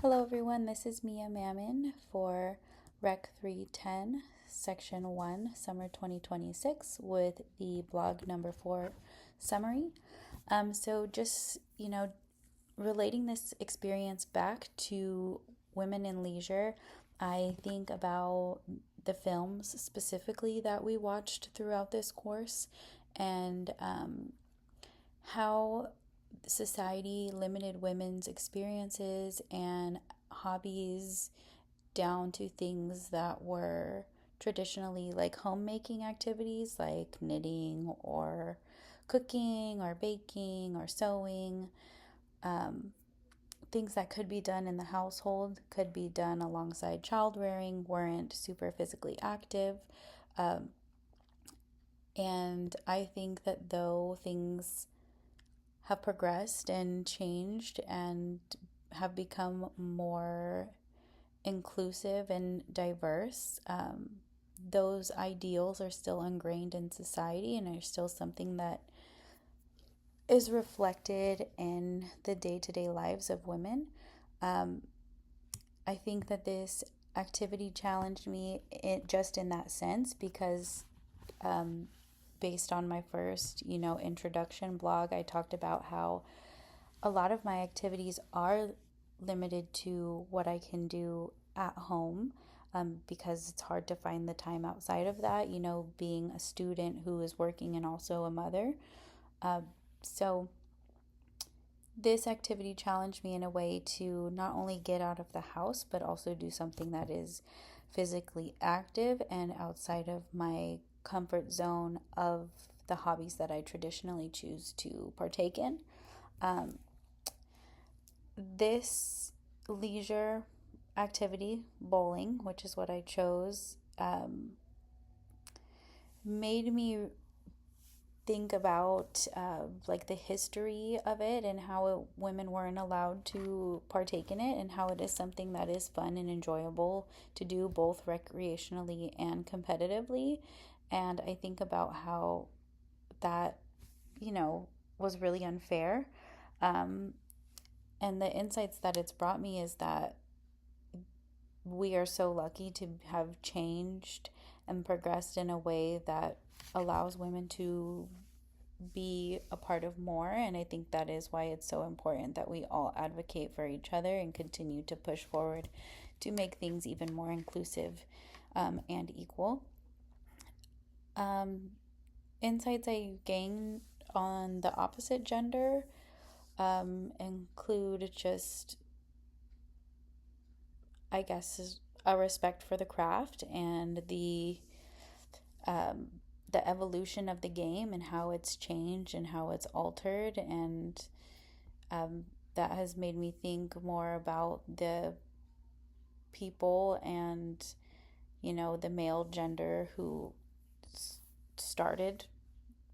Hello everyone, this is Mia Mammon for Rec 310, Section 1, Summer 2026 with the blog number 4 summary. So relating this experience back to women in leisure, I think about the films specifically that we watched throughout this course and how society limited women's experiences and hobbies down to things that were traditionally like homemaking activities like knitting or cooking or baking or sewing. Um, Things that could be done in the household, could be done alongside child rearing, weren't super physically active. Um, and I think that though things have progressed and changed and have become more inclusive and diverse, those ideals are still ingrained in society and are still something that is reflected in the day to day lives of women. Um, I think that this activity challenged me just in that sense because um, based on my first, introduction blog, I talked about how a lot of my activities are limited to what I can do at home, because it's hard to find the time outside of that, being a student who is working and also a mother. Uh, so, this activity challenged me in a way to not only get out of the house, but also do something that is physically active and outside of my comfort zone of the hobbies that I traditionally choose to partake in. Um, this leisure activity, bowling, which is what I chose, made me think about like the history of it and how women weren't allowed to partake in it, and how it is something that is fun and enjoyable to do both recreationally and competitively. And I think about how that, was really unfair. Um, and the insights that it's brought me is that we are so lucky to have changed and progressed in a way that allows women to be a part of more. And I think that is why it's so important that we all advocate for each other and continue to push forward to make things even more inclusive and equal. Um, Insights I gained on the opposite gender include just, I guess, a respect for the craft and um, the evolution of the game and how it's changed and how it's altered. And that has made me think more about the people and, the male gender who started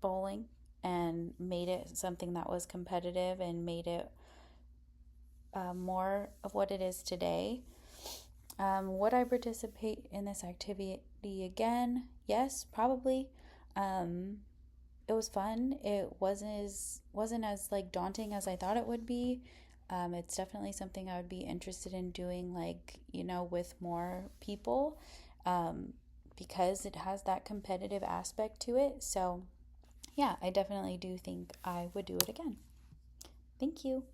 bowling and made it something that was competitive and made it more of what it is today. Would I participate in this activity again? Yes, probably. Um, it was fun. It wasn't as like daunting as I thought it would be. It's definitely something I would be interested in doing, like, with more people, um, because it has that competitive aspect to it. So, yeah, I definitely do think I would do it again. Thank you.